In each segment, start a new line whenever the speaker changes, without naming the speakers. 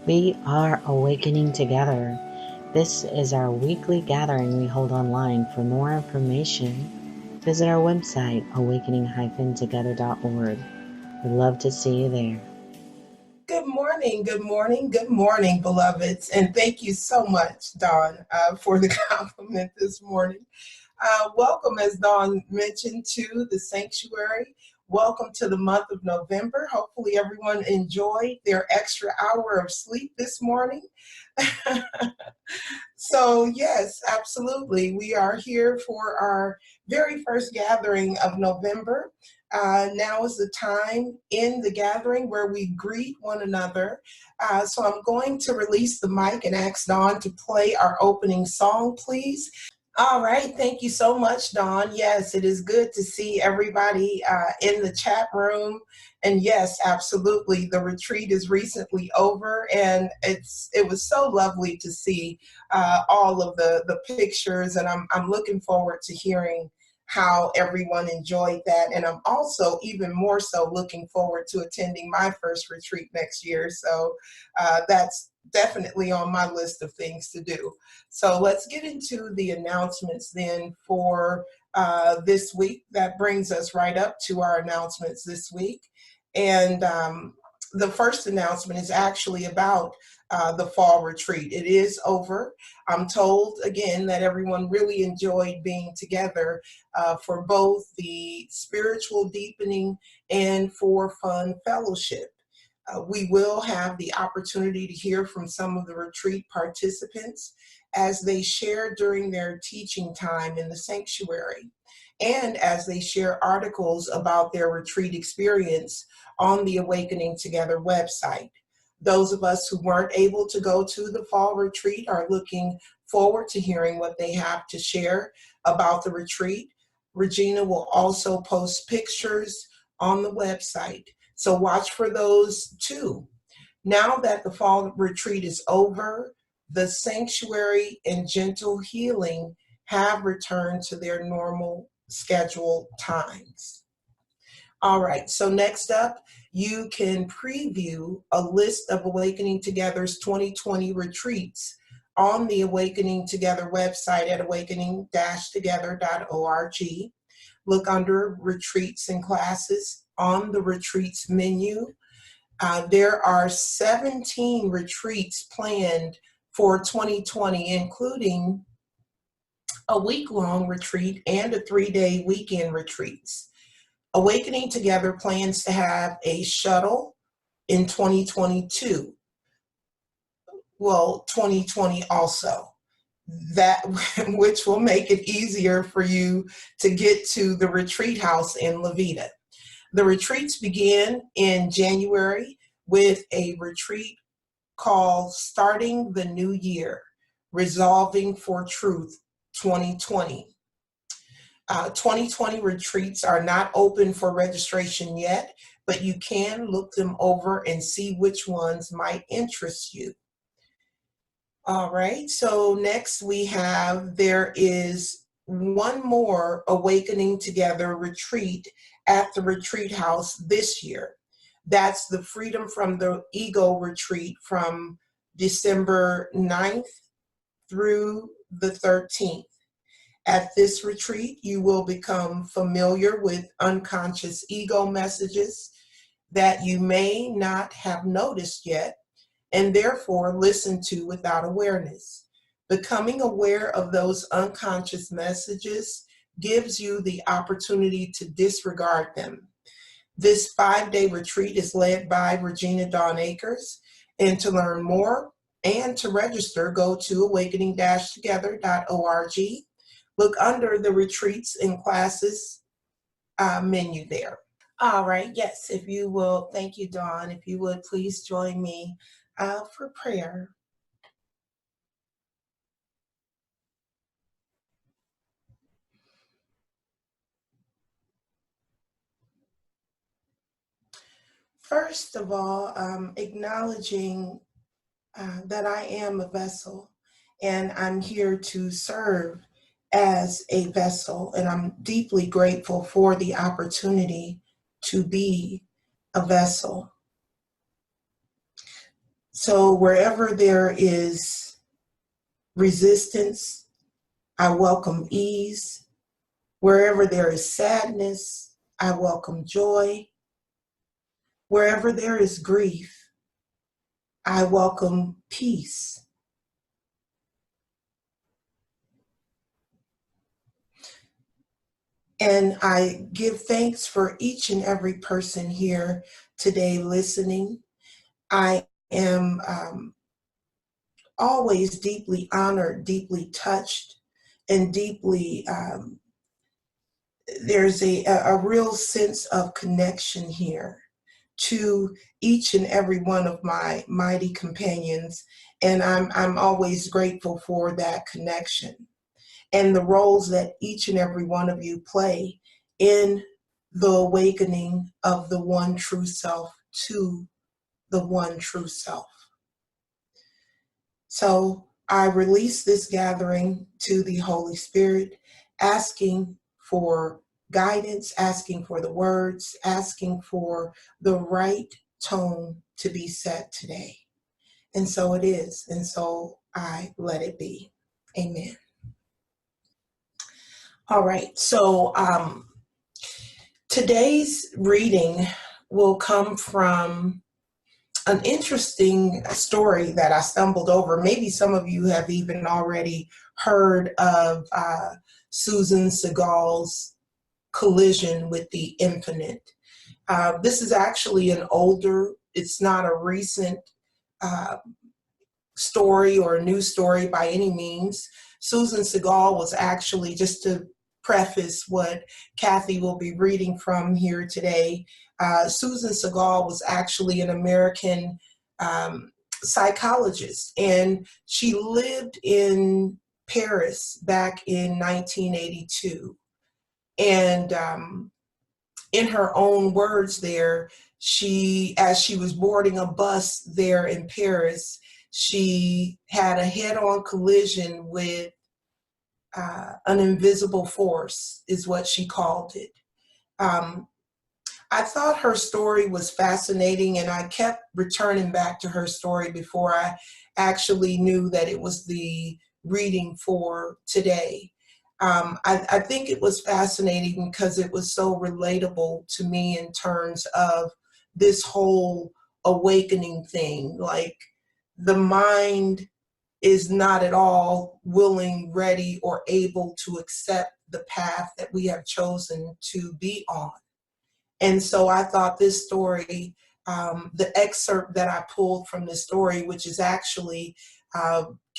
We are awakening together. This is our weekly gathering we hold online. For more information, visit our website, awakening-together.org. We'd love to see you there.
Good morning, good morning, good morning, beloveds. And thank you so much, Dawn, for the compliment this morning. Welcome, as Dawn mentioned, to the sanctuary. Welcome to the month of November. Hopefully everyone enjoyed their extra hour of sleep this morning. So yes, absolutely. We are here for our very first gathering of November. Now is the time in the gathering where we greet one another. So I'm going to release the mic and ask Dawn to play our opening song, please. All right. Thank you so much, Dawn. Yes, it is good to see everybody in the chat room. And yes, absolutely. The retreat is recently over, and it was so lovely to see all of the pictures. And I'm looking forward to hearing how everyone enjoyed that. And I'm also even more so looking forward to attending my first retreat next year. So that's definitely on my list of things to do. So let's get into the announcements then for this week. That brings us right up to our announcements this week. And the first announcement is actually about the fall retreat. It is over. I'm told again that everyone really enjoyed being together for both the spiritual deepening and for fun fellowship. We will have the opportunity to hear from some of the retreat participants as they share during their teaching time in the sanctuary, and as they share articles about their retreat experience on the Awakening Together website. Those of us who weren't able to go to the fall retreat are looking forward to hearing what they have to share about the retreat. Regina will also post pictures on the website, so watch for those too. Now that the fall retreat is over, the sanctuary and gentle healing have returned to their normal scheduled times. All right, so next up, you can preview a list of Awakening Together's 2020 retreats on the Awakening Together website at awakening-together.org. Look under retreats and classes on the retreats menu. There are 17 retreats planned for 2020, including a week-long retreat and a 3-day weekend retreats. Awakening Together plans to have a shuttle in 2022. Well, 2020 also. That which will make it easier for you to get to the retreat house in La Vita. The retreats begin in January with a retreat called Starting the New Year, Resolving for Truth 2020. 2020 retreats are not open for registration yet, but you can look them over and see which ones might interest you. All right, so next there is one more Awakening Together retreat at the retreat house this year. That's the Freedom from the Ego retreat from December 9th through the 13th. At this retreat, you will become familiar with unconscious ego messages that you may not have noticed yet, and therefore listen to without awareness. Becoming aware of those unconscious messages gives you the opportunity to disregard them. This 5-day retreat is led by Regina Dawn Akers, and to learn more and to register, go to awakening-together.org. Look under the retreats and classes menu there. All right, yes, if you will, thank you, Dawn. If you would please join me for prayer. First of all, acknowledging that I am a vessel and I'm here to serve as a vessel, and I'm deeply grateful for the opportunity to be a vessel. So wherever there is resistance, I welcome ease. Wherever there is sadness, I welcome joy. Wherever there is grief, I welcome peace. And I give thanks for each and every person here today listening. I am always deeply honored, deeply touched, and deeply, there's a real sense of connection here to each and every one of my mighty companions. And I'm always grateful for that connection and the roles that each and every one of you play in the awakening of the one true self to the one true self. So I release this gathering to the Holy Spirit, asking for guidance, asking for the words, asking for the right tone to be set today. And so it is, and so I let it be. Amen. All right, so today's reading will come from an interesting story that I stumbled over. Maybe some of you have even already heard of Suzanne Segal's collision with the infinite. This is actually an older, it's not a recent story or a news story by any means. Suzanne Segal was actually, just to preface what Kathy will be reading from here today, Suzanne Segal was actually an American psychologist, and she lived in Paris back in 1982. And in her own words there, as she was boarding a bus there in Paris, she had a head-on collision with an invisible force, is what she called it. I thought her story was fascinating, and I kept returning back to her story before I actually knew that it was the reading for today. I think it was fascinating because it was so relatable to me in terms of this whole awakening thing. Like, the mind is not at all willing, ready, or able to accept the path that we have chosen to be on. And so I thought this story, the excerpt that I pulled from this story, which is actually,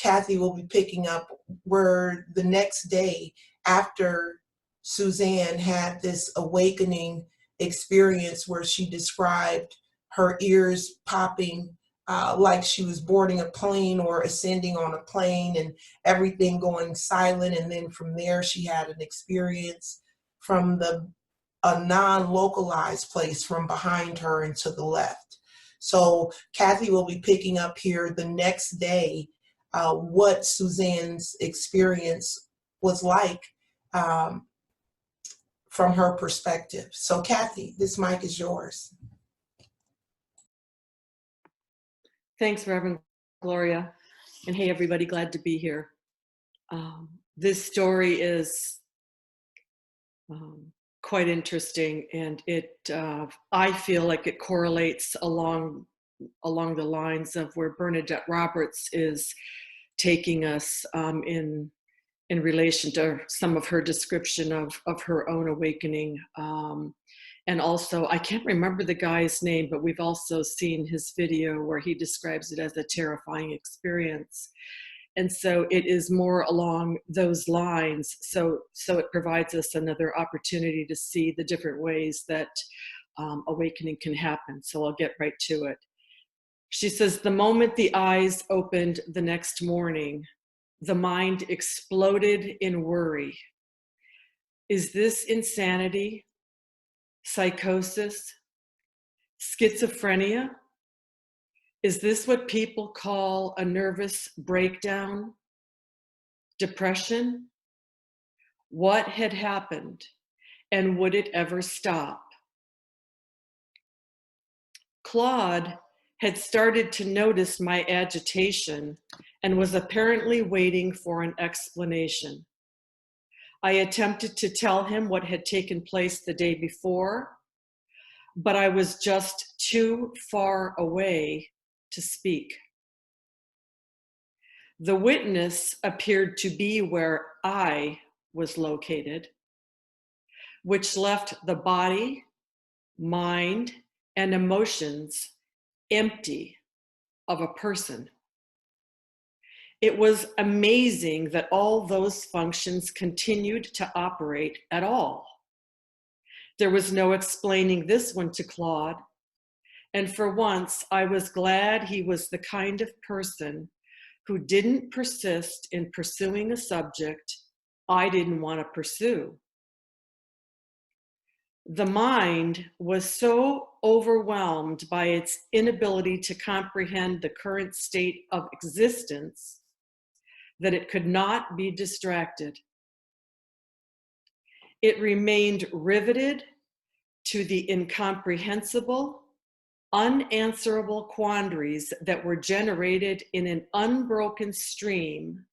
Kathy will be picking up, where the next day after Suzanne had this awakening experience where she described her ears popping like she was boarding a plane or ascending on a plane, and everything going silent. And then from there, she had an experience from a non-localized place from behind her and to the left. So Kathy will be picking up here the next day what Suzanne's experience was like from her perspective. So Kathy, this mic is yours.
Thanks, Reverend Gloria. And hey, everybody, glad to be here. This story is quite interesting, and I feel like it correlates along the lines of where Bernadette Roberts is taking us in relation to some of her description of her own awakening. And also, I can't remember the guy's name, but we've also seen his video where he describes it as a terrifying experience. And so it is more along those lines. So it provides us another opportunity to see the different ways that awakening can happen. So I'll get right to it. She says, the moment the eyes opened the next morning, the mind exploded in worry. Is this insanity? Psychosis? Schizophrenia? Is this what people call a nervous breakdown? Depression? What had happened, and would it ever stop? Claude had started to notice my agitation and was apparently waiting for an explanation. I attempted to tell him what had taken place the day before, but I was just too far away to speak. The witness appeared to be where I was located, which left the body, mind, and emotions empty of a person. It was amazing that all those functions continued to operate at all. There was no explaining this one to Claude, and for once I was glad he was the kind of person who didn't persist in pursuing a subject I didn't want to pursue. The mind was so overwhelmed by its inability to comprehend the current state of existence that it could not be distracted. It remained riveted to the incomprehensible, unanswerable quandaries that were generated in an unbroken stream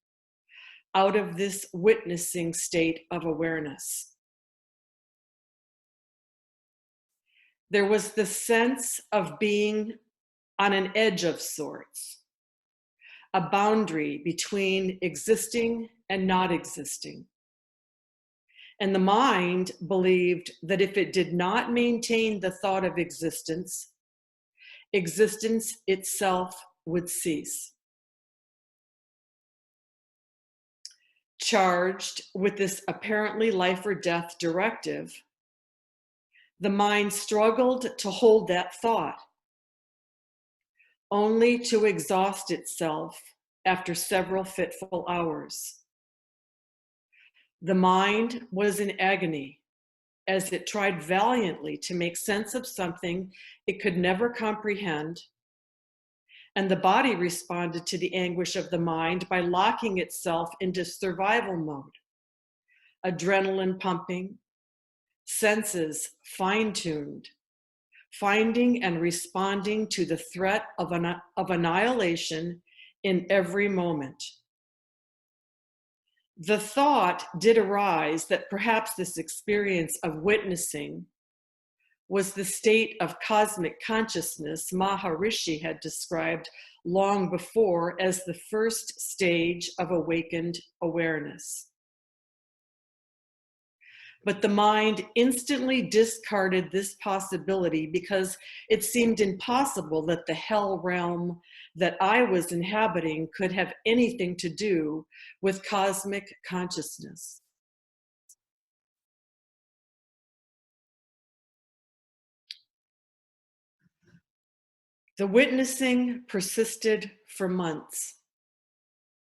out of this witnessing state of awareness. There was the sense of being on an edge of sorts, a boundary between existing and not existing. And the mind believed that if it did not maintain the thought of existence, existence itself would cease. Charged with this apparently life or death directive, the mind struggled to hold that thought, only to exhaust itself after several fitful hours. The mind was in agony as it tried valiantly to make sense of something it could never comprehend, and the body responded to the anguish of the mind by locking itself into survival mode, adrenaline pumping, senses fine-tuned, finding and responding to the threat of annihilation in every moment. The thought did arise that perhaps this experience of witnessing was the state of cosmic consciousness Maharshi had described long before as the first stage of awakened awareness. But the mind instantly discarded this possibility because it seemed impossible that the hell realm that I was inhabiting could have anything to do with cosmic consciousness. The witnessing persisted for months,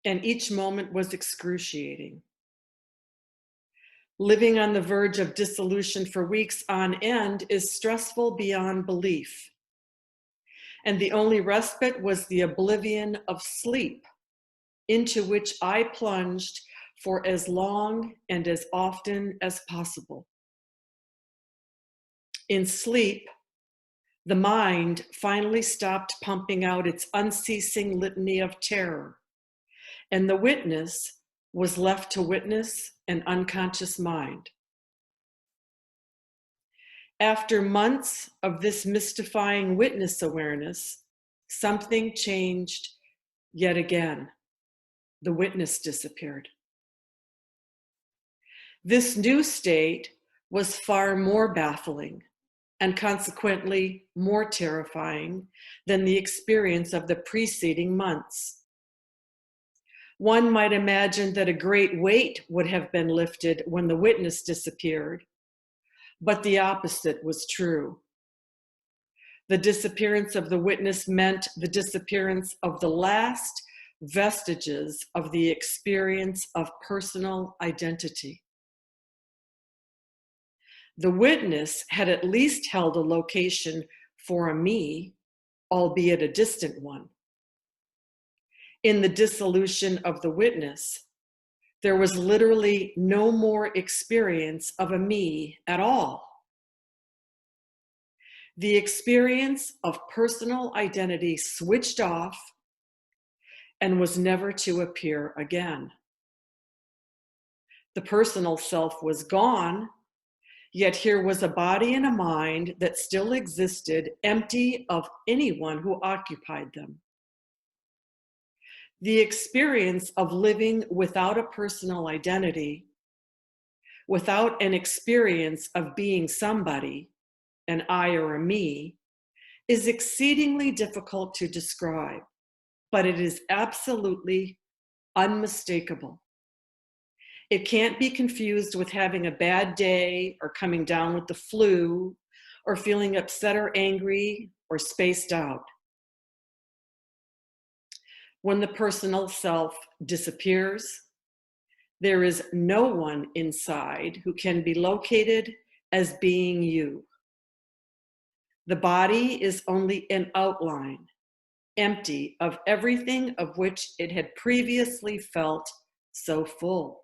and each moment was excruciating. Living on the verge of dissolution for weeks on end is stressful beyond belief. And the only respite was the oblivion of sleep, into which I plunged for as long and as often as possible. In sleep, the mind finally stopped pumping out its unceasing litany of terror, and the witness was left to witness an unconscious mind. After months of this mystifying witness awareness, something changed yet again. The witness disappeared. This new state was far more baffling and consequently more terrifying than the experience of the preceding months. One might imagine that a great weight would have been lifted when the witness disappeared, but the opposite was true. The disappearance of the witness meant the disappearance of the last vestiges of the experience of personal identity. The witness had at least held a location for a me, albeit a distant one. In the dissolution of the witness, there was literally no more experience of a me at all. The experience of personal identity switched off and was never to appear again. The personal self was gone, yet here was a body and a mind that still existed, empty of anyone who occupied them. The experience of living without a personal identity, without an experience of being somebody, an I or a me, is exceedingly difficult to describe, but it is absolutely unmistakable. It can't be confused with having a bad day or coming down with the flu or feeling upset or angry or spaced out. When the personal self disappears, there is no one inside who can be located as being you. The body is only an outline, empty of everything of which it had previously felt so full.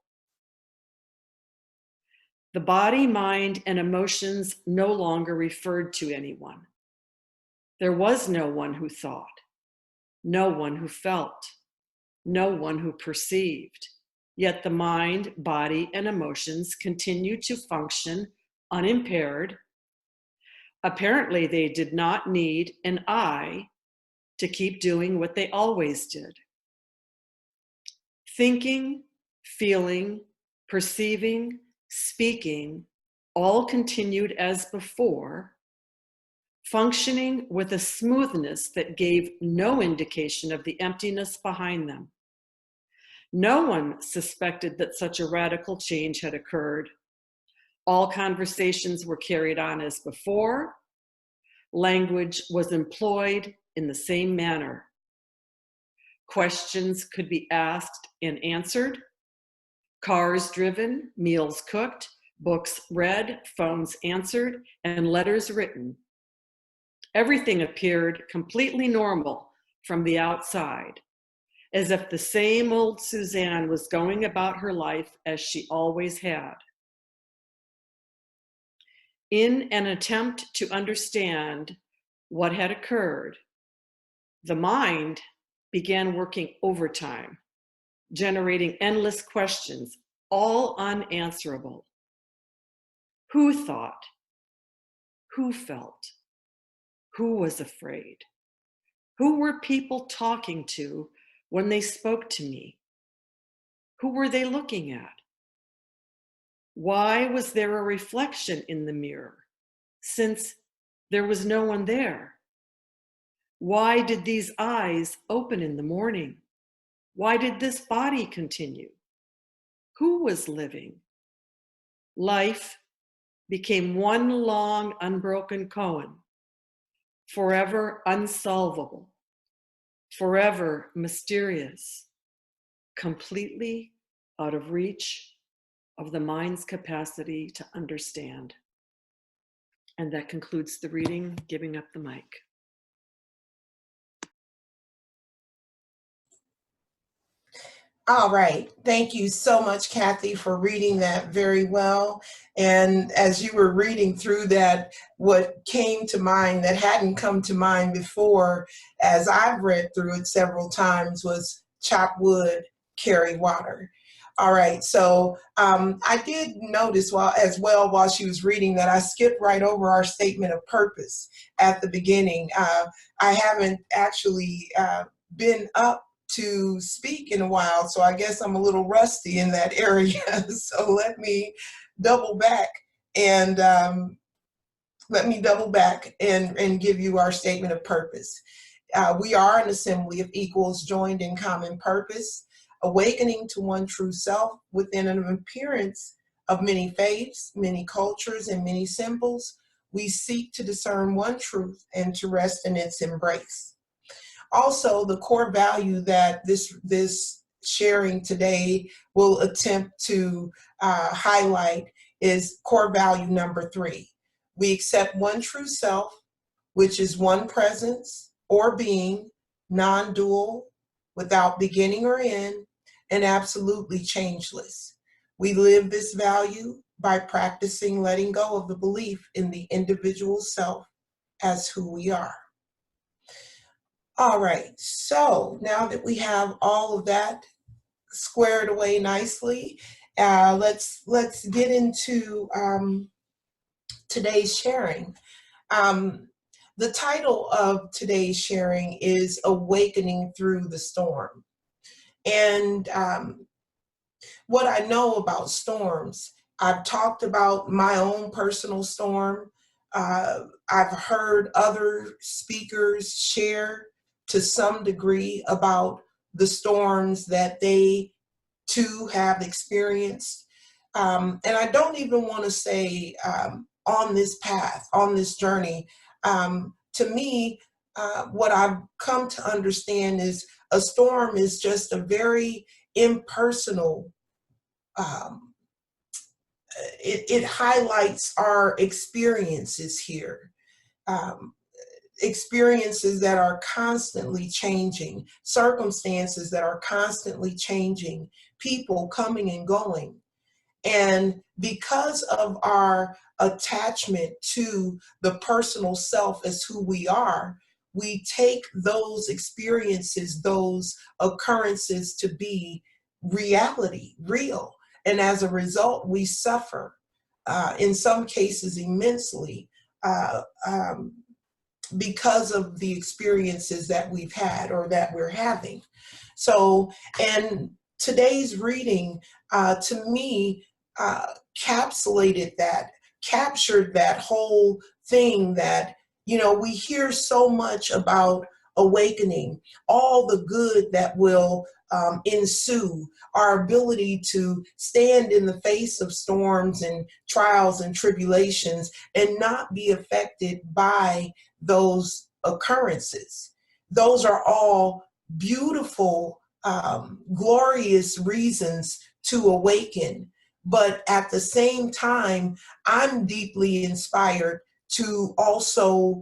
The body, mind, and emotions no longer referred to anyone. There was no one who thought, no one who felt, no one who perceived. Yet the mind, body, and emotions continued to function unimpaired. Apparently, they did not need an I to keep doing what they always did. Thinking, feeling, perceiving, speaking, all continued as before, functioning with a smoothness that gave no indication of the emptiness behind them. No one suspected that such a radical change had occurred. All conversations were carried on as before. Language was employed in the same manner. Questions could be asked and answered. Cars driven, meals cooked, books read, phones answered, and letters written. Everything appeared completely normal from the outside, as if the same old Suzanne was going about her life as she always had. In an attempt to understand what had occurred, the mind began working overtime, generating endless questions, all unanswerable. Who thought? Who felt? Who was afraid? Who were people talking to when they spoke to me? Who were they looking at? Why was there a reflection in the mirror, since there was no one there? Why did these eyes open in the morning? Why did this body continue? Who was living? Life became one long unbroken koan, forever unsolvable, forever mysterious, completely out of reach of the mind's capacity to understand. And that concludes the reading, giving up the mic.
All right. Thank you so much, Kathy, for reading that very well. And as you were reading through that, what came to mind that hadn't come to mind before, as I've read through it several times, was chop wood, carry water. All right. So I did notice while she was reading that I skipped right over our statement of purpose at the beginning. I haven't actually been up to speak in a while, so I guess I'm a little rusty in that area. So let me double back and give you our statement of purpose. We are an assembly of equals joined in common purpose, awakening to one true self within an appearance of many faiths, many cultures, and many symbols. We seek to discern one truth and to rest in its embrace. Also, the core value that this sharing today will attempt to highlight is core value number 3. We accept one true self, which is one presence or being, non-dual, without beginning or end, and absolutely changeless. We live this value by practicing letting go of the belief in the individual self as who we are. All right, so now that we have all of that squared away nicely, let's get into today's sharing. The title of today's sharing is Awakening Through the Storm. And what I know about storms, I've talked about my own personal storm. I've heard other speakers share to some degree about the storms that they too have experienced. And I don't even want to say on this path, on this journey. To me, what I've come to understand is a storm is just a very impersonal, it highlights our experiences here. Experiences that are constantly changing, circumstances that are constantly changing, people coming and going. And because of our attachment to the personal self as who we are, we take those experiences, those occurrences to be reality, real. And as a result, we suffer, in some cases immensely, because of the experiences that we've had or that we're having. So, and today's reading, to me, captured that whole thing that, you know, we hear so much about awakening, all the good that will ensue, our ability to stand in the face of storms and trials and tribulations and not be affected by those occurrences. Those are all beautiful, glorious reasons to awaken. But at the same time, I'm deeply inspired to also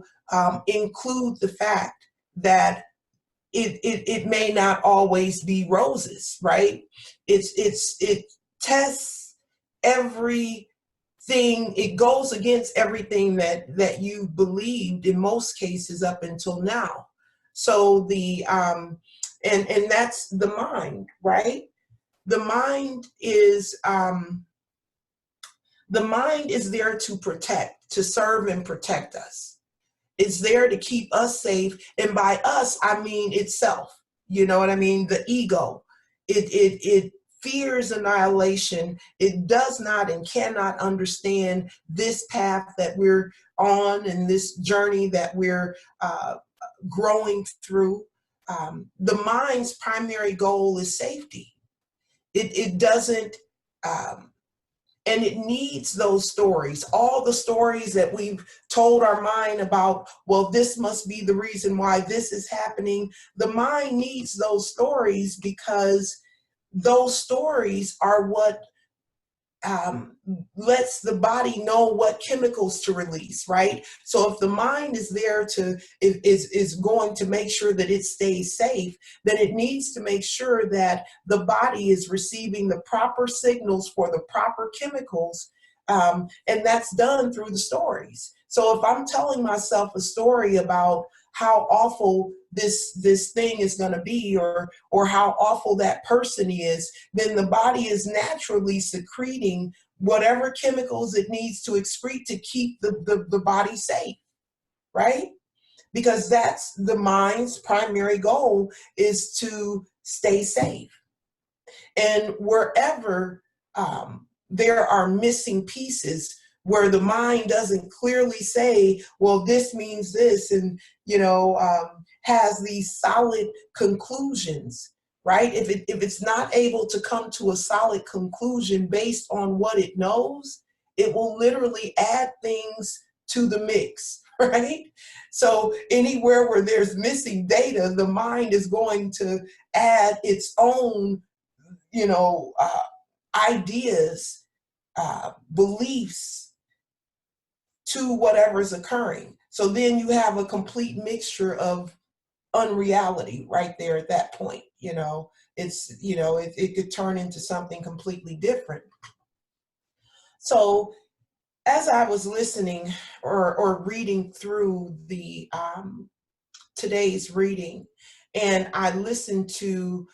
include the fact that it may not always be roses, right? It tests everything. It goes against everything that you believed in most cases up until now. So and that's the mind, right? The mind is there to protect, to serve and protect us. It's there to keep us safe. And by us, I mean itself. You know what I mean? The ego. It fears annihilation. It does not and cannot understand this path that we're on and this journey that we're growing through. The mind's primary goal is safety. It doesn't, and it needs those stories, all the stories that we've told our mind about, well, this must be the reason why this is happening. The mind needs those stories because those stories are what lets the body know what chemicals to release, right? So if the mind is there is going to make sure that it stays safe, then it needs to make sure that the body is receiving the proper signals for the proper chemicals, and that's done through the stories. So if I'm telling myself a story about how awful this thing is going to be, or how awful that person is, then the body is naturally secreting whatever chemicals it needs to excrete to keep the body safe, right? Because that's the mind's primary goal, is to stay safe. And wherever there are missing pieces, where the mind doesn't clearly say, well, this means this, and, you know, has these solid conclusions, right? If it's not able to come to a solid conclusion based on what it knows, it will literally add things to the mix, right? So anywhere where there's missing data, the mind is going to add its own, you know, ideas, beliefs, to whatever's occurring. So then you have a complete mixture of unreality right there at that point. You know, it's, you know, it could turn into something completely different. So as I was listening or reading through the today's reading, and I listened to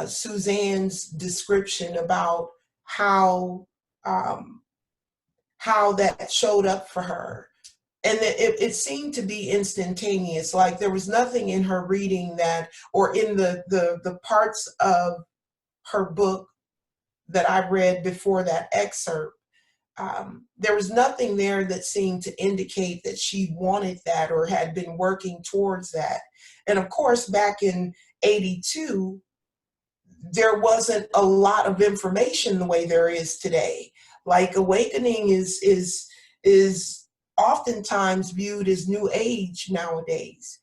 Suzanne's description about how um, how that showed up for her. And it seemed to be instantaneous. Like there was nothing in her reading that, or in the parts of her book that I read before that excerpt, there was nothing there that seemed to indicate that she wanted that or had been working towards that. And of course, back in 82, there wasn't a lot of information the way there is today. Like awakening is oftentimes viewed as new age nowadays,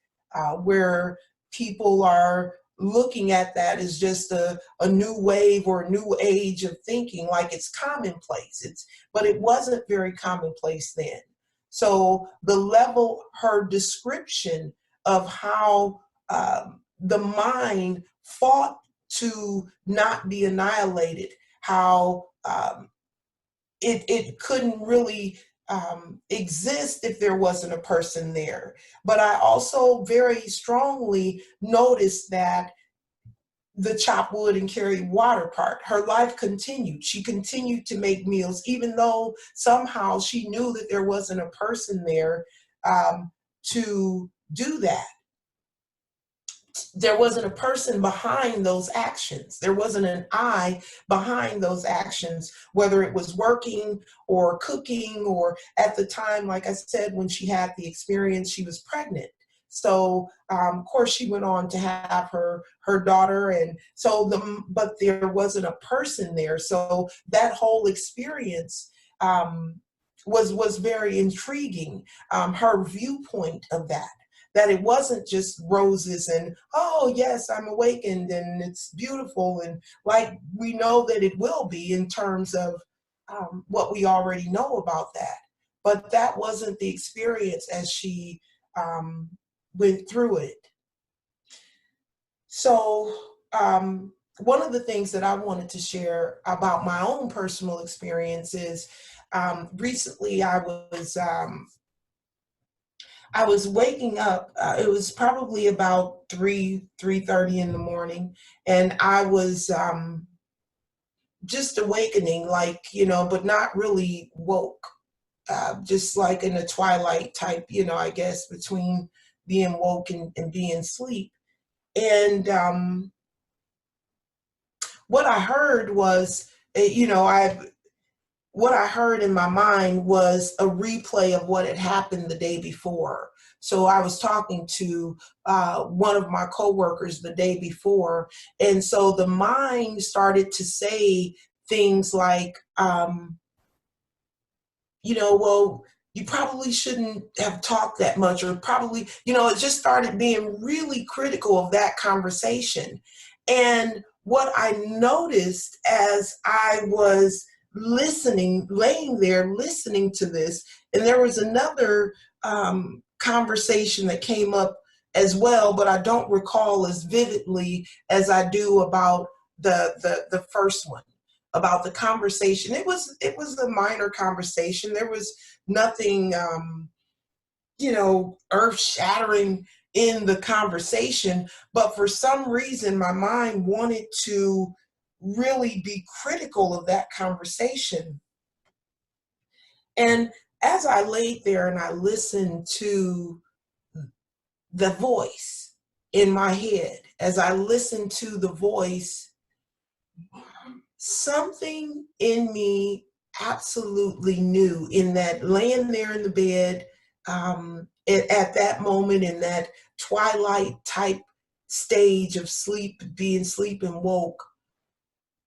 where people are looking at that as just a new wave or a new age of thinking, like it's commonplace. But it wasn't very commonplace then. So the level, her description of how the mind fought to not be annihilated, how it couldn't really exist if there wasn't a person there. But I also very strongly noticed that the chop wood and carry water part, her life continued. She continued to make meals, even though somehow she knew that there wasn't a person there to do that. There wasn't a person behind those actions. There wasn't an I behind those actions, whether it was working or cooking, or at the time, like I said, when she had the experience, she was pregnant. So, of course, she went on to have her daughter, and so but there wasn't a person there. So that whole experience was very intriguing. Her viewpoint of that it wasn't just roses and, oh yes, I'm awakened and it's beautiful, and like we know that it will be in terms of what we already know about that. But that wasn't the experience as she went through it. So one of the things that I wanted to share about my own personal experience is recently I was waking up. It was probably about 3:30 in the morning, and I was just awakening, like, but not really woke, just like in a twilight type, I guess, between being woke and being asleep. And what I heard was, what I heard in my mind was a replay of what had happened the day before. So I was talking to one of my coworkers the day before, and so the mind started to say things like, well, you probably shouldn't have talked that much, or probably, it just started being really critical of that conversation. And what I noticed as I was listening, laying there listening to this, and there was another conversation that came up as well, but I don't recall as vividly as I do about the first one, about the conversation. It was a minor conversation. There was nothing earth-shattering in the conversation, but for some reason my mind wanted to really be critical of that conversation. And as I laid there and I listened to the voice in my head, as I listened to the voice, something in me absolutely knew, in that laying there in the bed, at that moment, in that twilight type stage of sleep, being sleep and woke,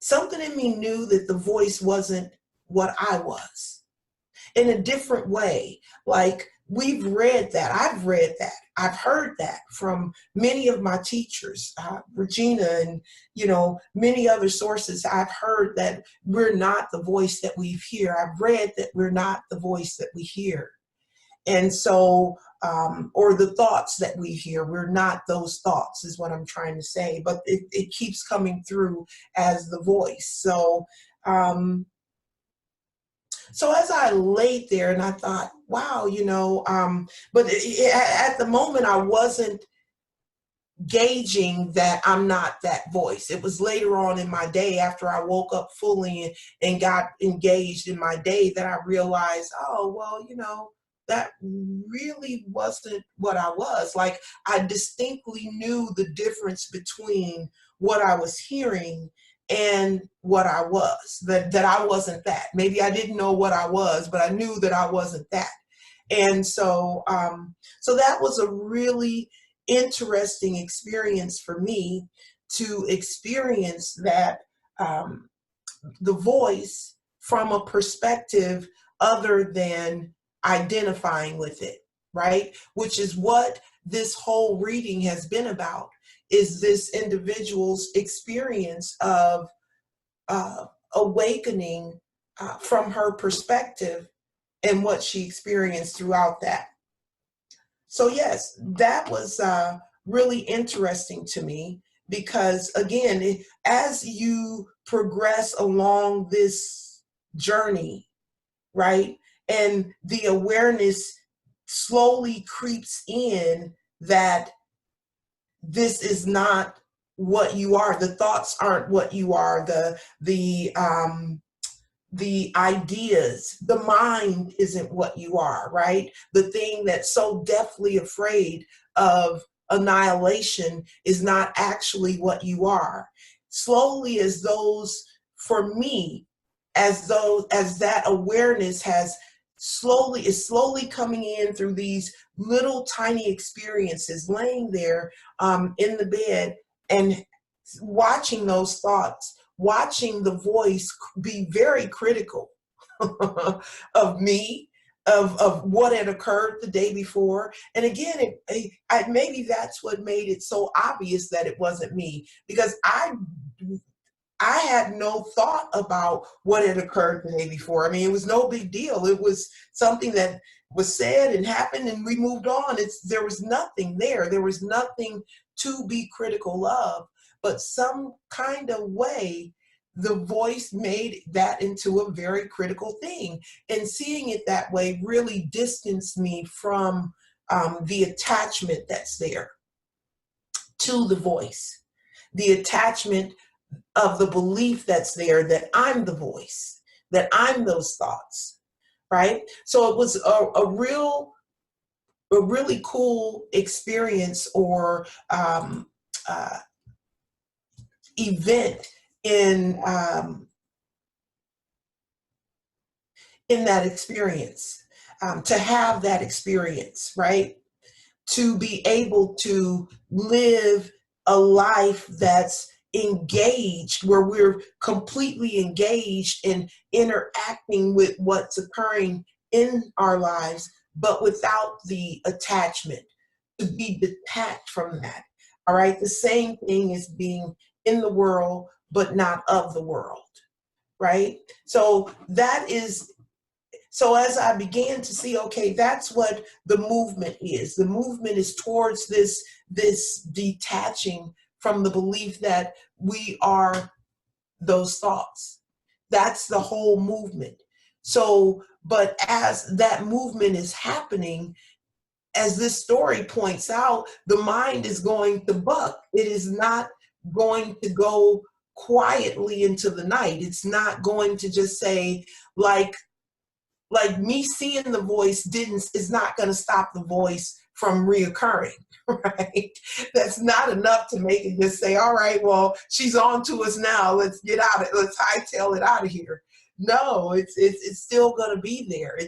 something in me knew that the voice wasn't what I was, in a different way. Like, we've read that, I've read that, I've heard that from many of my teachers, Regina, and many other sources. I've heard that we're not the voice that we hear. I've read that we're not the voice that we hear. And so, or the thoughts that we hear, we're not those thoughts, is what I'm trying to say. But it keeps coming through as the voice. So So as I laid there and I thought, wow, but at the moment I wasn't gauging that I'm not that voice. It was later on in my day, after I woke up fully and got engaged in my day, that I realized, oh, well, that really wasn't what I was. Like, I distinctly knew the difference between what I was hearing and what I was, that I wasn't that. Maybe I didn't know what I was, but I knew that I wasn't that. And so, so that was a really interesting experience for me, to experience that, the voice from a perspective other than identifying with it, right? Which is what this whole reading has been about, is this individual's experience of awakening from her perspective and what she experienced throughout that. So yes, that was really interesting to me, because again, as you progress along this journey, right, and the awareness slowly creeps in that this is not what you are. The thoughts aren't what you are. The ideas, the mind isn't what you are, right? The thing that's so deathly afraid of annihilation is not actually what you are. Slowly, as those, for me, as that awareness is slowly coming in through these little tiny experiences, laying there in the bed and watching those thoughts, watching the voice be very critical of me, of what had occurred the day before. And again, maybe that's what made it so obvious that it wasn't me, because I had no thought about what had occurred the day before. I mean, it was no big deal. It was something that was said and happened, and we moved on. There was nothing there. There was nothing to be critical of. But some kind of way, the voice made that into a very critical thing. And seeing it that way really distanced me from the attachment that's there to the voice, the attachment of the belief that's there that I'm the voice, that I'm those thoughts, right? So it was a really cool experience, or event in that experience, to have that experience, right? To be able to live a life that's engaged, where we're completely engaged in interacting with what's occurring in our lives, but without the attachment, to be detached from that. All right. The same thing as being in the world, but not of the world. Right. So as I began to see, okay, that's what the movement is. The movement is towards this detaching from the belief that we are those thoughts. That's the whole movement. So, but as that movement is happening, as this story points out, the mind is going to buck. It is not going to go quietly into the night. It's not going to just say, like me seeing the voice is not going to stop the voice from reoccurring, right? That's not enough to make it just say, all right, well, she's on to us now. Let's get out of it. Let's hightail it out of here. No, it's still going to be there.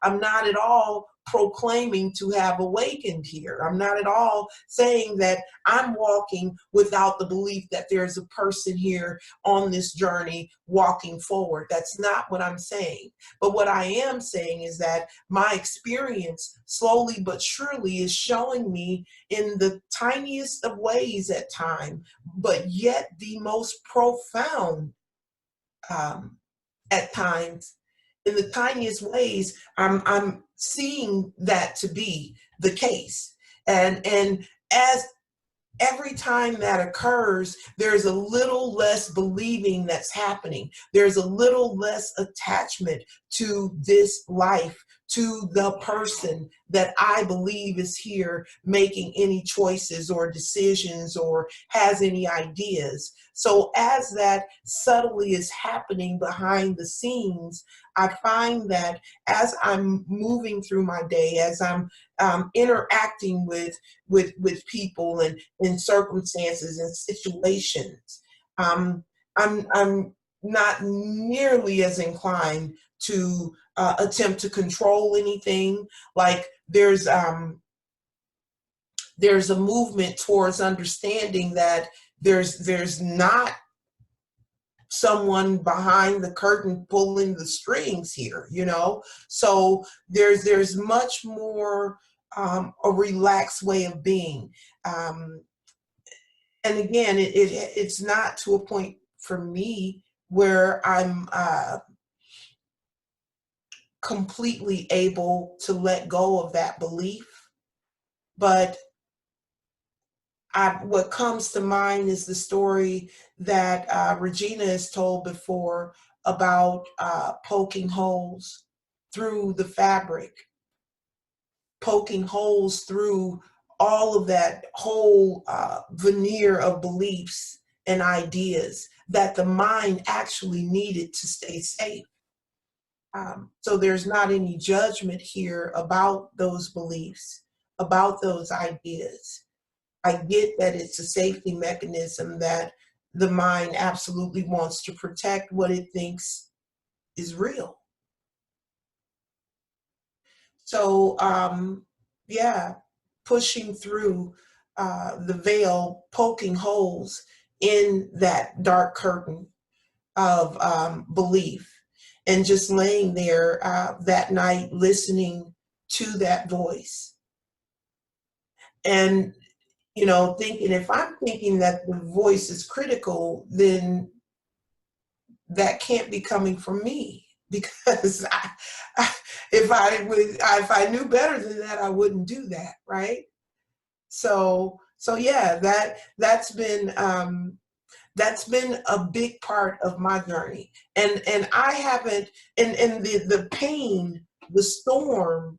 I'm not at all proclaiming to have awakened here. I'm not at all saying that I'm walking without the belief that there's a person here on this journey walking forward. That's not what I'm saying. But what I am saying is that my experience, slowly but surely, is showing me in the tiniest of ways at times, but yet the most profound at times, in the tiniest ways, I'm seeing that to be the case. And every time that occurs, there's a little less believing that's happening. There's a little less attachment to this life, to the person that I believe is here making any choices or decisions or has any ideas. So as that subtly is happening behind the scenes, I find that as I'm moving through my day, as I'm interacting with people and in circumstances and situations, I'm not nearly as inclined to attempt to control anything. Like there's a movement towards understanding that there's not someone behind the curtain pulling the strings here, you know? So there's much more a relaxed way of being. And again, it's not to a point for me where I'm completely able to let go of that belief. But what comes to mind is the story that Regina has told before about poking holes through the fabric, poking holes through all of that whole veneer of beliefs and ideas that the mind actually needed to stay safe. So there's not any judgment here about those beliefs, about those ideas. I get that it's a safety mechanism that the mind absolutely wants to protect what it thinks is real. So, yeah, pushing through the veil, poking holes in that dark curtain of belief, and just laying there that night listening to that voice. And you know, thinking if I'm thinking that the voice is critical, then that can't be coming from me, because if I knew better than that, I wouldn't do that, right? So yeah, that's been a big part of my journey, and I haven't, and the pain, the storm,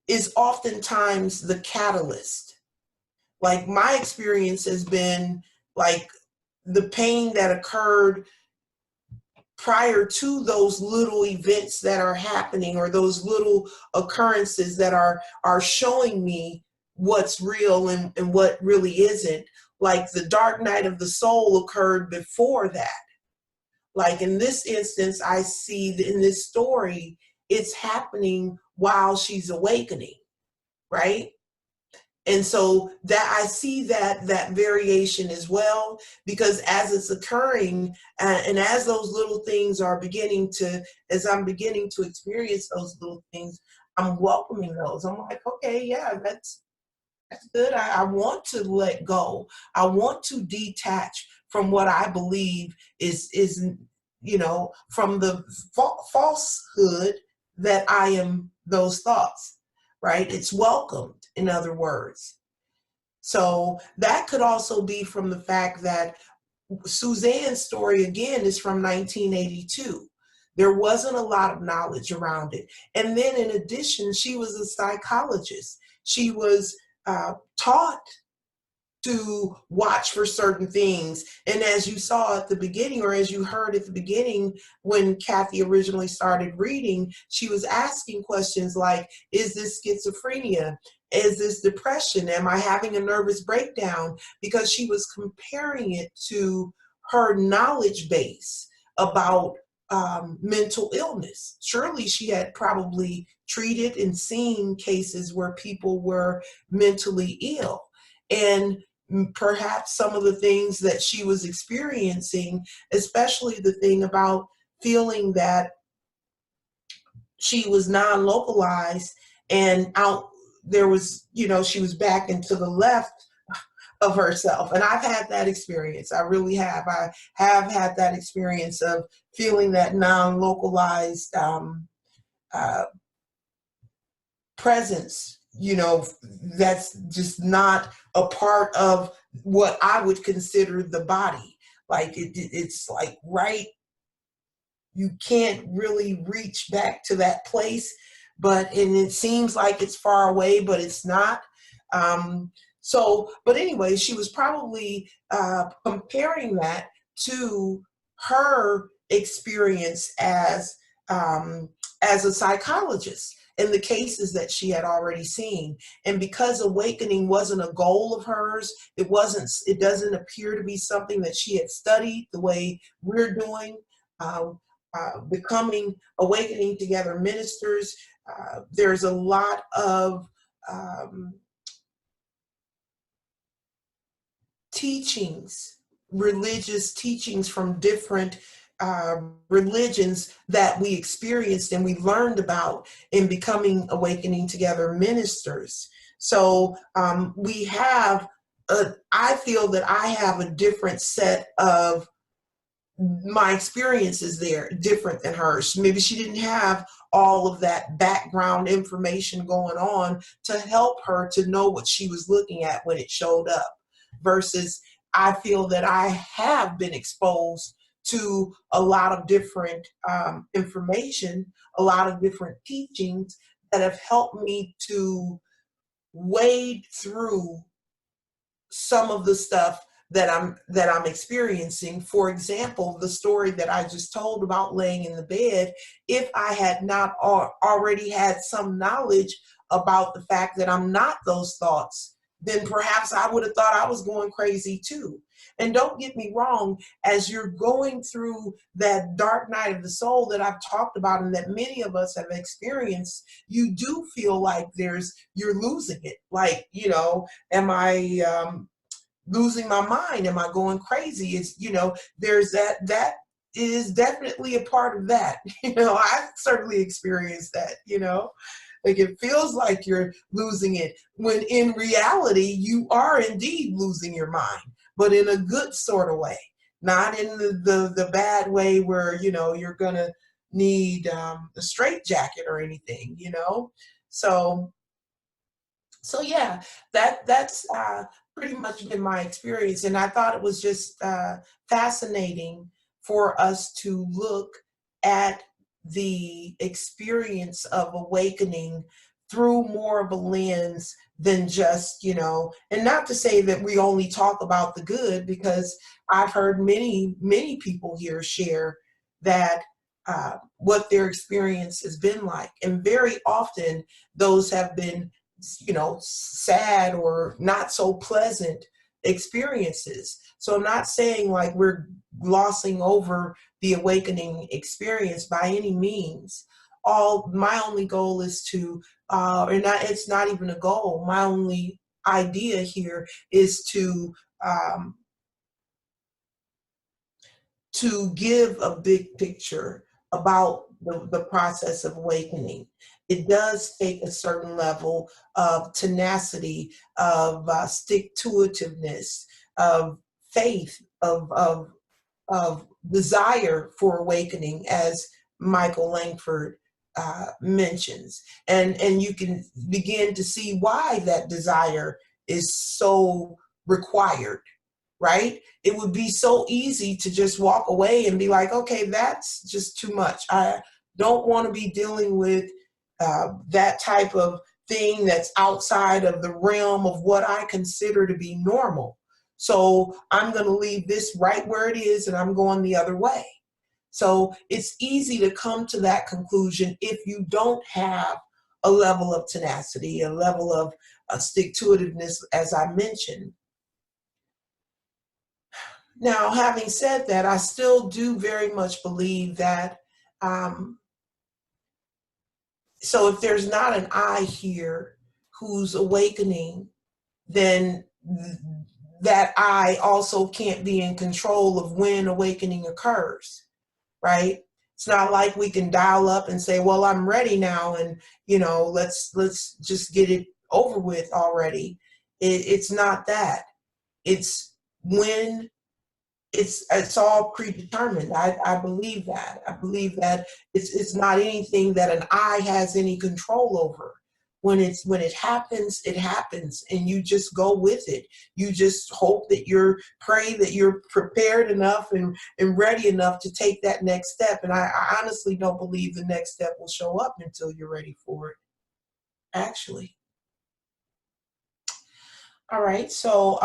is oftentimes the catalyst. Like my experience has been like the pain that occurred prior to those little events that are happening, or those little occurrences that are showing me what's real and what really isn't. Like the dark night of the soul occurred before that. Like in this instance, I see in this story, it's happening while she's awakening, right? And so that I see that variation as well, because as it's occurring and as those little things are as I'm beginning to experience those little things, I'm welcoming those. I'm like, okay, yeah, that's good. I want to let go. I want to detach from what I believe is you know, from the falsehood that I am those thoughts, right? It's welcomed, in other words. So that could also be from the fact that Suzanne's story, again, is from 1982. There wasn't a lot of knowledge around it. And then in addition, she was a psychologist. She was taught to watch for certain things. And as you saw at the beginning, or as you heard at the beginning, when Kathy originally started reading, she was asking questions like, is this schizophrenia? Is this depression? Am I having a nervous breakdown? Because she was comparing it to her knowledge base about mental illness. Surely she had probably treated and seen cases where people were mentally ill. And perhaps some of the things that she was experiencing, especially the thing about feeling that she was non-localized and there was, you know, she was back into the left of herself. And I've had that experience. I really have. I have had that experience of feeling that non-localized presence you know, that's just not a part of what I would consider the body. Like it's like, right, you can't really reach back to that place, and it seems like it's far away, but it's not. But anyway, she was probably comparing that to her experience as a psychologist and the cases that she had already seen. And because awakening wasn't a goal of hers, it doesn't appear to be something that she had studied the way we're doing. Becoming awakening together ministers, there's a lot of teachings, religious teachings from different religions that we experienced and we learned about in becoming awakening together ministers. So I feel that I have a different set of my experiences there, different than hers. Maybe she didn't have all of that background information going on to help her to know what she was looking at when it showed up, versus I feel that I have been exposed to a lot of different information, a lot of different teachings that have helped me to wade through some of the stuff that I'm experiencing. For example, the story that I just told about laying in the bed, if I had not already had some knowledge about the fact that I'm not those thoughts, then perhaps I would have thought I was going crazy too. And don't get me wrong, as you're going through that dark night of the soul that I've talked about and that many of us have experienced, you do feel like you're losing it. Like, am I losing my mind? Am I going crazy? There's that is definitely a part of that. I've certainly experienced that, like it feels like you're losing it when in reality you are indeed losing your mind, but in a good sort of way, not in the bad way where, you're going to need a straitjacket or anything, So yeah, that's pretty much been my experience. And I thought it was just fascinating for us to look at the experience of awakening through more of a lens than just, and not to say that we only talk about the good, because I've heard many, many people here share that what their experience has been like. And very often those have been sad or not so pleasant experiences. So I'm not saying like we're glossing over the awakening experience by any means. My only goal is it's not even a goal. My only idea here is to give a big picture about the process of awakening. It does take a certain level of tenacity, of stick-to-itiveness, of faith, of desire for awakening, as Michael Langford mentions. And you can begin to see why that desire is so required. Right? It would be so easy to just walk away and be like, okay, that's just too much. I don't want to be dealing with that type of thing that's outside of the realm of what I consider to be normal. So I'm going to leave this right where it is and I'm going the other way. So it's easy to come to that conclusion if you don't have a level of tenacity, a level of stick-to-itiveness, as I mentioned. Now, having said that, I still do very much believe that, so if there's not an I here who's awakening, then that I also can't be in control of when awakening occurs, right? It's not like we can dial up and say, well, I'm ready now, and, let's just get it over with already. It's not that. It's when it's all predetermined. I believe that. I believe that it's not anything that an I has any control over. When it happens, it happens, and you just go with it. You just hope that pray that you're prepared enough and ready enough to take that next step. And I honestly don't believe the next step will show up until you're ready for it, actually. All right, so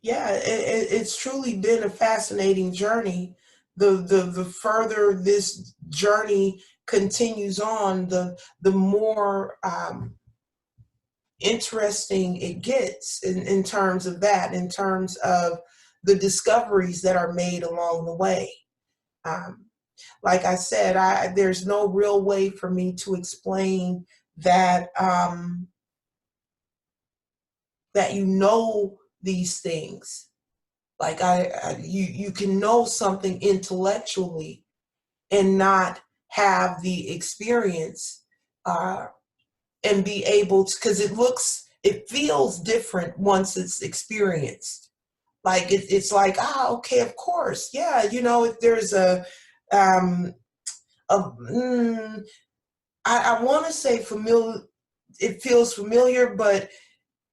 yeah, it's truly been a fascinating journey. The further this journey continues on, the more interesting it gets in terms of that, in terms of the discoveries that are made along the way. Like I said, there's no real way for me to explain that that you know these things. Like you can know something intellectually and not have the experience and be able to, because it feels different once it's experienced. Like it's like, okay, of course, yeah, if there's I want to say familiar, it feels familiar, but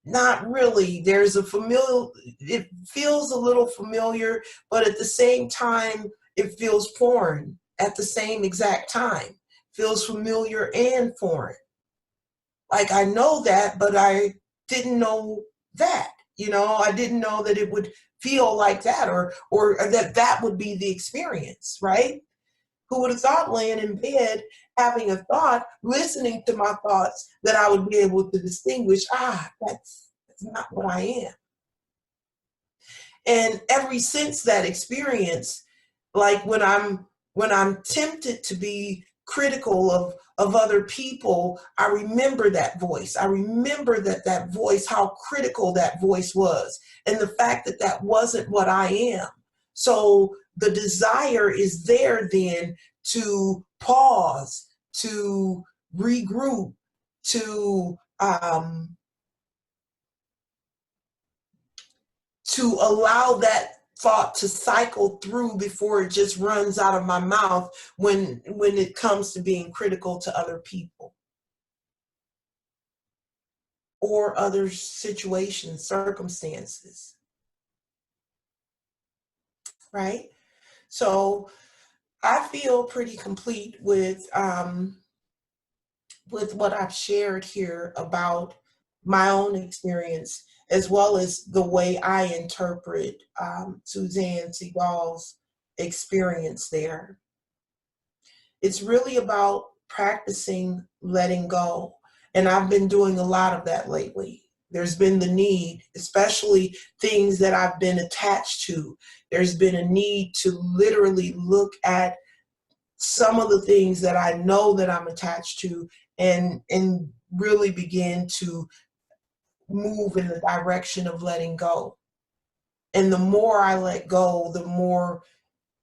not really. It feels a little familiar, but at the same time, it feels foreign at the same exact time. Feels familiar and foreign. Like I know that, but I didn't know that. I didn't know that it would feel like that, or that would be the experience, right? Who would have thought laying in bed, having a thought, listening to my thoughts, that I would be able to distinguish, that's not what I am. And ever since that experience, like when I'm tempted to be critical of other people, I remember that voice. I remember that voice, how critical that voice was, and the fact that wasn't what I am. So the desire is there then to pause, to regroup, to allow that thought to cycle through before it just runs out of my mouth when it comes to being critical to other people or other situations, circumstances, right? So I feel pretty complete with what I've shared here about my own experience, as well as the way I interpret Suzanne Segal's experience there. It's really about practicing letting go. And I've been doing a lot of that lately. There's been the need, especially things that I've been attached to. There's been a need to literally look at some of the things that I know that I'm attached to and really begin to move in the direction of letting go. And the more I let go, the more,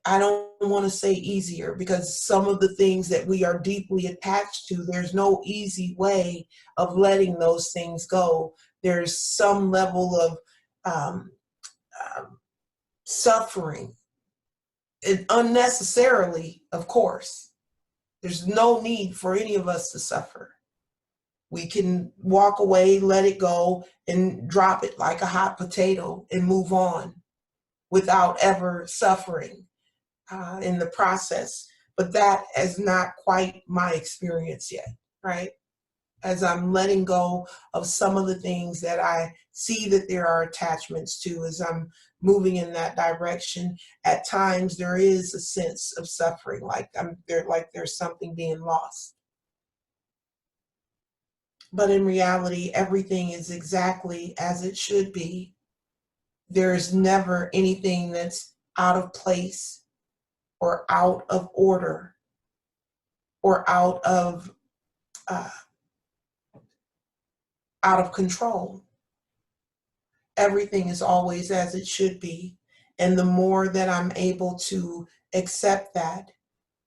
I don't want to say easier, because some of the things that we are deeply attached to, there's no easy way of letting those things go. There's some level of suffering, and unnecessarily, of course. There's no need for any of us to suffer. We can walk away, let it go, and drop it like a hot potato and move on without ever suffering in the process. But that is not quite my experience yet, right? As I'm letting go of some of the things that I see that there are attachments to, as I'm moving in that direction, at times there is a sense of suffering, like there's something being lost. But in reality, everything is exactly as it should be. There's never anything that's out of place or out of order or out of control. Everything is always as it should be. And the more that I'm able to accept that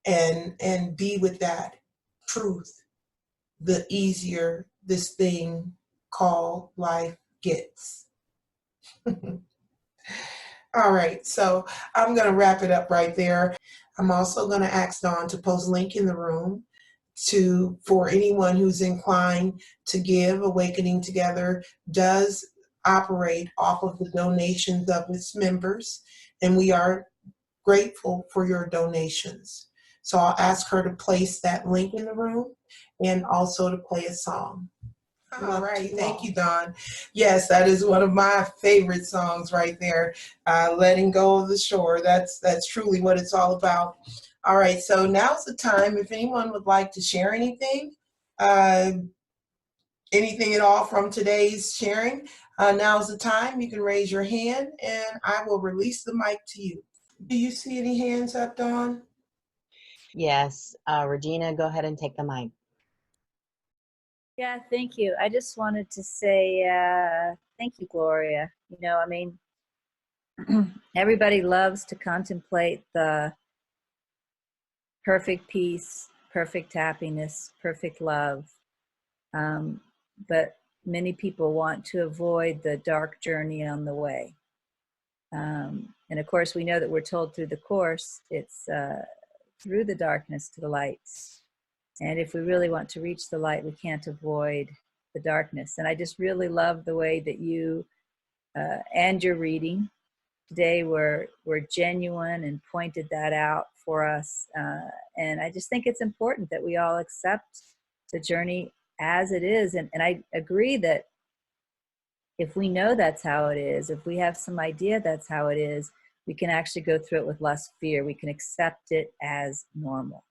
and be with that truth, the easier this thing called life gets. All right, so I'm going to wrap it up right there. I'm also going to ask Dawn to post a link in the room for anyone who's inclined to give. Awakening Together does operate off of the donations of its members, and we are grateful for your donations. So I'll ask her to place that link in the room and also to play a song. All right, thank you, Dawn. Yes, that is one of my favorite songs right there. Letting Go of the Shore. That's truly what it's all about. All right, so now's the time. If anyone would like to share anything at all from today's sharing, now's the time. You can raise your hand and I will release the mic to you. Do you see any hands up, Dawn?
Yes, Regina, go ahead and take the mic.
Yeah, thank you. I just wanted to say thank you, Gloria. You know, I mean, everybody loves to contemplate the perfect peace, perfect happiness, perfect love. But many people want to avoid the dark journey on the way. And of course, we know that we're told through the Course, it's through the darkness to the lights. And if we really want to reach the light, we can't avoid the darkness. And I just really love the way that you and your reading today were genuine and pointed that out for us. And I just think it's important that we all accept the journey as it is. And I agree that if we know that's how it is, if we have some idea that's how it is, we can actually go through it with less fear. We can accept it as normal.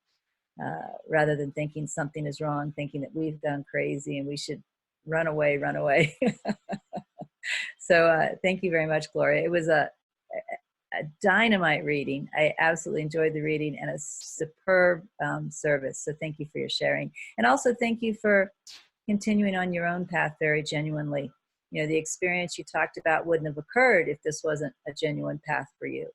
Rather than thinking something is wrong, thinking that we've done crazy and we should run away. So thank you very much, Gloria. It was a dynamite reading. I absolutely enjoyed the reading and a superb service. So thank you for your sharing. And also thank you for continuing on your own path very genuinely. You know, the experience you talked about wouldn't have occurred if this wasn't a genuine path for you.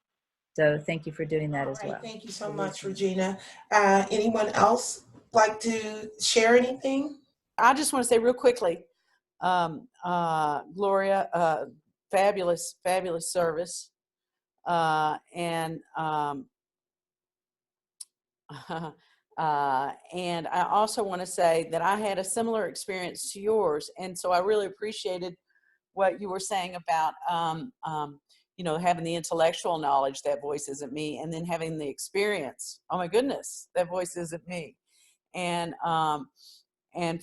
So thank you for doing that as well.
Thank you so much, Regina. Anyone else like to share anything?
I just want to say real quickly, Gloria, fabulous service. And I also want to say that I had a similar experience to yours. And so I really appreciated what you were saying about, you know, having the intellectual knowledge, that voice isn't me, and then having the experience, oh my goodness, that voice isn't me. And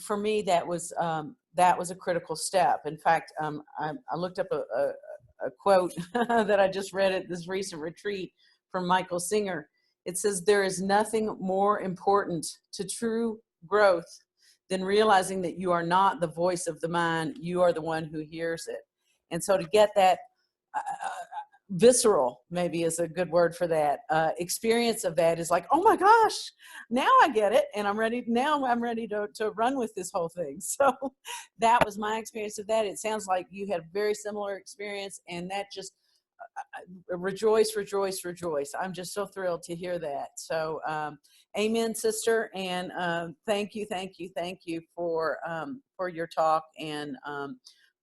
for me, that was a critical step. In fact, I looked up a quote that I just read at this recent retreat from Michael Singer. It says, "There is nothing more important to true growth than realizing that you are not the voice of the mind, you are the one who hears it." And so to get that visceral, maybe is a good word for that, experience of that is like, oh my gosh, now I get it, and I'm ready to run with this whole thing. So that was my experience of that. It sounds like you had a very similar experience, and that just rejoice. I'm just so thrilled to hear that. So amen, sister, and thank you for your talk and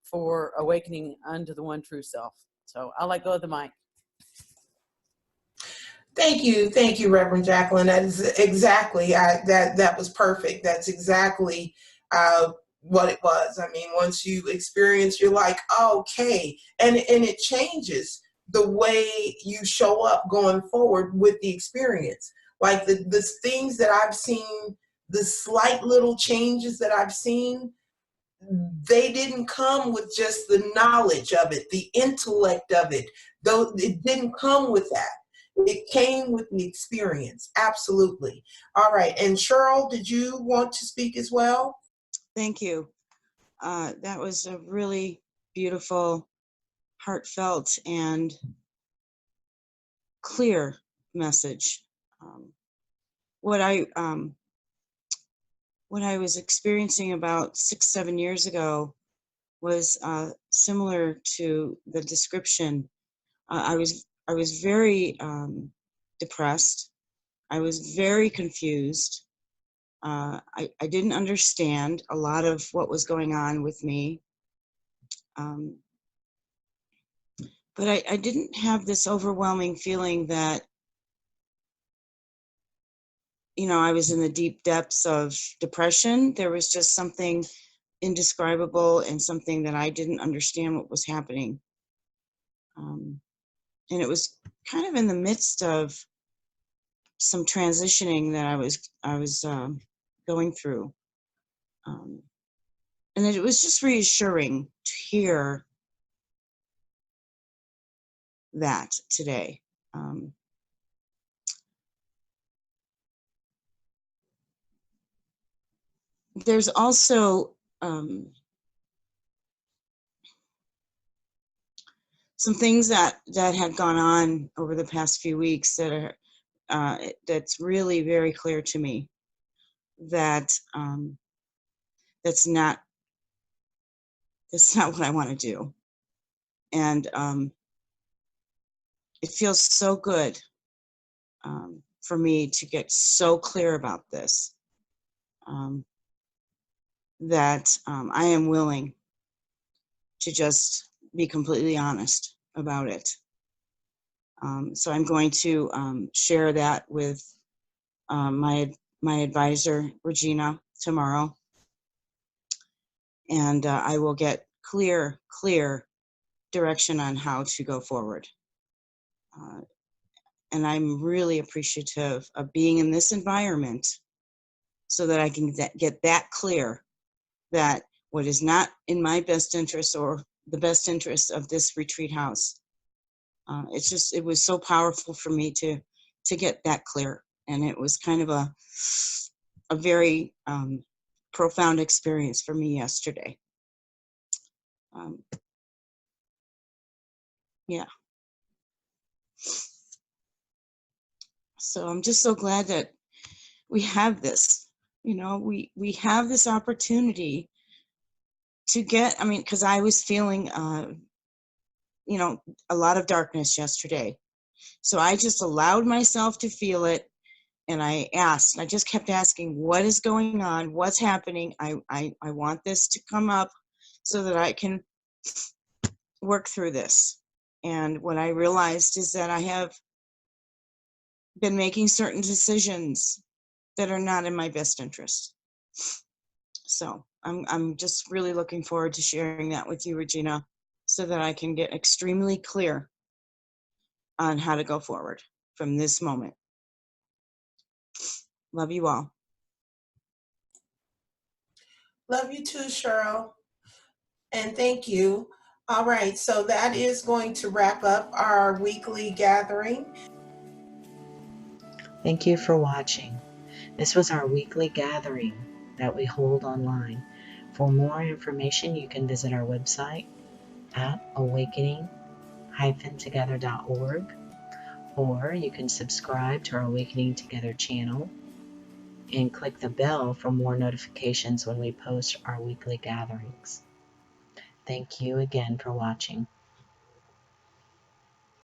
for awakening unto the one true self. So I'll let go of the mic.
Thank you, Reverend Jacqueline. That is exactly that was perfect. That's exactly what it was. I mean, once you experience, you're like, oh, okay, and it changes the way you show up going forward with the experience. Like the things that I've seen, the slight little changes that I've seen, they didn't come with just the knowledge of it, the intellect of it. Though it didn't come with that. It came with the experience. Absolutely. All right. And Cheryl, did you want to speak as well?
Thank you. That was a really beautiful, heartfelt, and clear message. What I was experiencing about 6-7 years ago was similar to the description. I was very depressed. I was very confused. I didn't understand a lot of what was going on with me. But I didn't have this overwhelming feeling that I was in the deep depths of depression. There was just something indescribable and something that I didn't understand what was happening. And it was kind of in the midst of some transitioning that I was going through. And it was just reassuring to hear that today. There's also some things that had gone on over the past few weeks that are that's really very clear to me that that's not what I want to do. And it feels so good for me to get so clear about this, that I am willing to just be completely honest about it. So I'm going to share that with my advisor, Regina, tomorrow. And I will get clear direction on how to go forward. And I'm really appreciative of being in this environment so that I can get that clear that what is not in my best interest or the best interest of this retreat house. It was so powerful for me to get that clear. And it was kind of a very profound experience for me yesterday. Yeah. So I'm just so glad that we have this, we have this opportunity to get, because I was feeling, a lot of darkness yesterday. So I just allowed myself to feel it. And I just kept asking, what is going on? What's happening? I want this to come up so that I can work through this. And what I realized is that I have been making certain decisions that are not in my best interest. So I'm just really looking forward to sharing that with you, Regina, so that I can get extremely clear on how to go forward from this moment. Love you all.
Love you too, Cheryl. And thank you. All right, so that is going to wrap up our weekly gathering.
Thank you for watching. This was our weekly gathering that we hold online. For more information, you can visit our website at awakening-together.org, or you can subscribe to our Awakening Together channel and click the bell for more notifications when we post our weekly gatherings. Thank you again for watching.